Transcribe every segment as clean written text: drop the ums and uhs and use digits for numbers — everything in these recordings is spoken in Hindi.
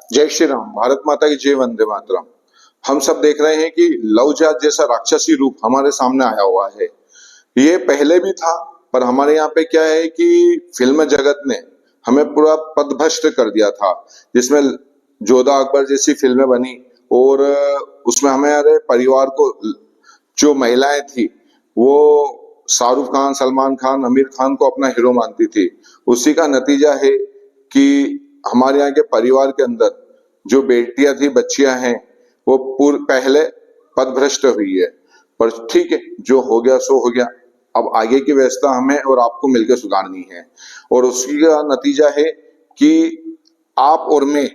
जय श्री राम, भारत माता की जय, वंदे मातरम। हम सब देख रहे हैं कि लव जिहाद जैसा राक्षसी रूप हमारे सामने आया हुआ है। ये पहले भी था, पर हमारे यहाँ पे क्या है कि फिल्म जगत ने हमें पूरा पथभ्रष्ट कर दिया था, जिसमें जोधा अकबर जैसी फिल्में बनी और उसमें हमारे परिवार को, जो महिलाएं थी वो शाहरुख खान, सलमान खान, आमिर खान को अपना हीरो मानती थी। उसी का नतीजा है कि हमारे यहाँ के परिवार के अंदर जो बेटियां थी, बच्चियां हैं, वो पहले पथभ्रष्ट हुई है। पर ठीक है, जो हो गया सो हो गया। अब आगे की व्यवस्था हमें और आपको मिलकर सुधारनी है, और उसी का नतीजा है कि आप और मैं,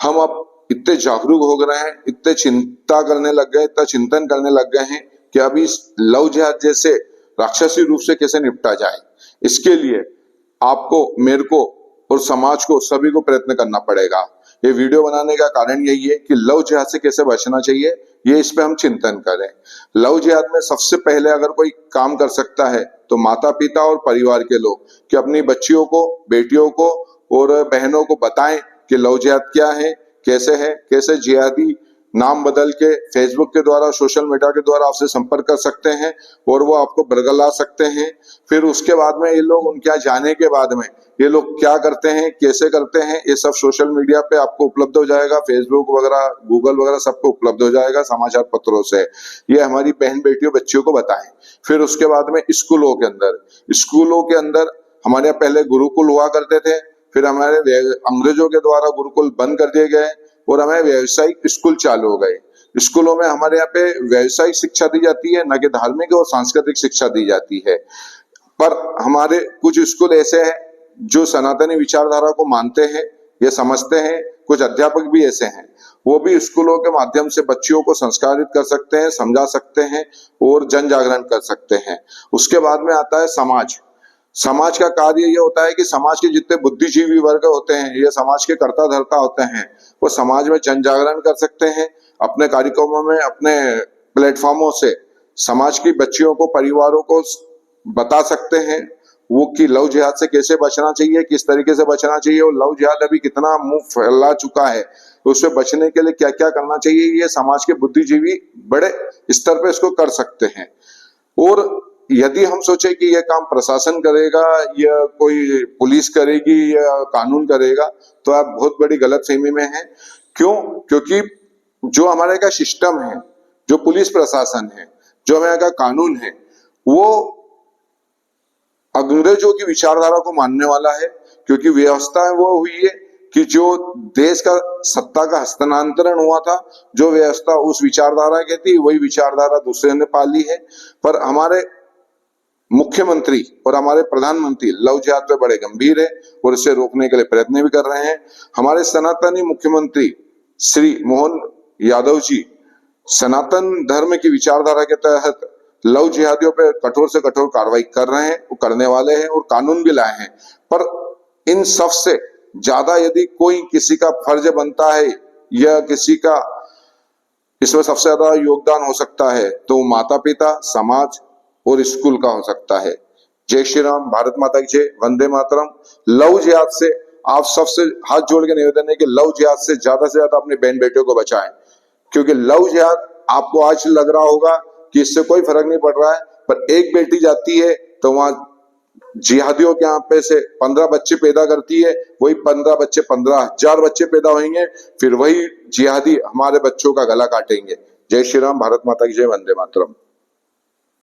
हम अब इतने जागरूक हो गए हैं, इतने चिंता करने लग गए, इतना चिंतन करने लग गए हैं कि अभी इस लव जिहाद जैसे राक्षसी रूप से कैसे निपटा जाए। इसके लिए आपको, मेरे को और समाज को, सभी को प्रयत्न करना पड़ेगा। ये वीडियो बनाने का कारण यही है कि लव जिहाद से कैसे बचना चाहिए, ये इस पे हम चिंतन करें। लव जिहाद में सबसे पहले अगर कोई काम कर सकता है तो माता पिता और परिवार के लोग, कि अपनी बच्चियों को, बेटियों को और बहनों को बताएं कि लव जिहाद क्या है, कैसे जिहादी नाम बदल के फेसबुक के द्वारा, सोशल मीडिया के द्वारा आपसे संपर्क कर सकते हैं और वो आपको बरगला सकते हैं। फिर उसके बाद में ये लोग, उनके यहाँ जाने के बाद में ये लोग क्या करते हैं, कैसे करते हैं, ये सब सोशल मीडिया पे आपको उपलब्ध हो जाएगा। फेसबुक वगैरह, गूगल वगैरह सबको उपलब्ध हो जाएगा समाचार पत्रों से। ये हमारी बहन बेटियों, बच्चियों को बताएं। फिर उसके बाद में स्कूलों के अंदर हमारे यहाँ पहले गुरुकुल हुआ करते थे, फिर हमारे अंग्रेजों के द्वारा गुरुकुल बंद कर दिए गए और हमें व्यावसायिक स्कूल चालू हो गए। स्कूलों में हमारे यहाँ पे व्यावसायिक शिक्षा दी जाती है, न कि धार्मिक और सांस्कृतिक शिक्षा दी जाती है। पर हमारे कुछ स्कूल ऐसे हैं जो सनातनी विचारधारा को मानते हैं, ये समझते हैं। कुछ अध्यापक भी ऐसे हैं, वो भी स्कूलों के माध्यम से बच्चियों को संस्कारित कर सकते हैं, समझा सकते हैं और जन जागरण कर सकते हैं। उसके बाद में आता है समाज। समाज का कार्य ये होता है कि समाज के जितने बुद्धिजीवी वर्ग होते हैं, ये समाज के कर्ता धर्ता होते हैं, वो समाज में जन जागरण कर सकते हैं। अपने कार्यक्रमों में, अपने प्लेटफॉर्मों से समाज की बच्चियों को, परिवारों को बता सकते हैं वो कि लव जिहाद से कैसे बचना चाहिए, किस तरीके से बचना चाहिए, और लव जिहाद अभी कितना मुंह फैला चुका है, तो उससे बचने के लिए क्या क्या करना चाहिए, ये समाज के बुद्धिजीवी बड़े स्तर पर इसको कर सकते हैं। और यदि हम सोचे कि यह काम प्रशासन करेगा या कोई पुलिस करेगी या कानून करेगा, तो आप बहुत बड़ी गलतफहमी में हैं। क्यों? क्योंकि जो हमारे का सिस्टम है, जो पुलिस प्रशासन है, जो हमारे का कानून है, वो अंग्रेजों की विचारधारा को मानने वाला है। क्योंकि व्यवस्था वो हुई है कि जो देश का सत्ता का हस्तांतरण हुआ था, जो व्यवस्था उस विचारधारा की थी, वही विचारधारा दूसरे ने पाली है। पर हमारे मुख्यमंत्री और हमारे प्रधानमंत्री लव जिहाद पे बड़े गंभीर है और इसे रोकने के लिए प्रयत्न भी कर रहे हैं। हमारे सनातनी मुख्यमंत्री श्री मोहन यादव जी सनातन धर्म की विचारधारा के तहत लव जिहादियों पे कठोर से कठोर कार्रवाई कर रहे हैं, वो करने वाले हैं और कानून भी लाए हैं। पर इन सब से ज्यादा यदि कोई किसी का फर्ज बनता है या किसी का इसमें सबसे ज्यादा योगदान हो सकता है, तो माता पिता, समाज और स्कूल का हो सकता है। जय श्री राम, भारत माता की जय, वंदे मातरम। लव जिहाद से आप सबसे हाथ जोड़ के निवेदन है कि लव जिहाद से ज्यादा अपने बहन बेटियों को बचाएं। क्योंकि लव जिहाद, आपको आज लग रहा होगा कि इससे कोई फर्क नहीं पड़ रहा है, पर एक बेटी जाती है तो वहां जिहादियों के यहाँ पे से 15 बच्चे पैदा करती है, वही 15 बच्चे 15,000 बच्चे पैदा होंगे, फिर वही जिहादी हमारे बच्चों का गला काटेंगे। जय श्री राम, भारत माता की जय, वंदे मातरम।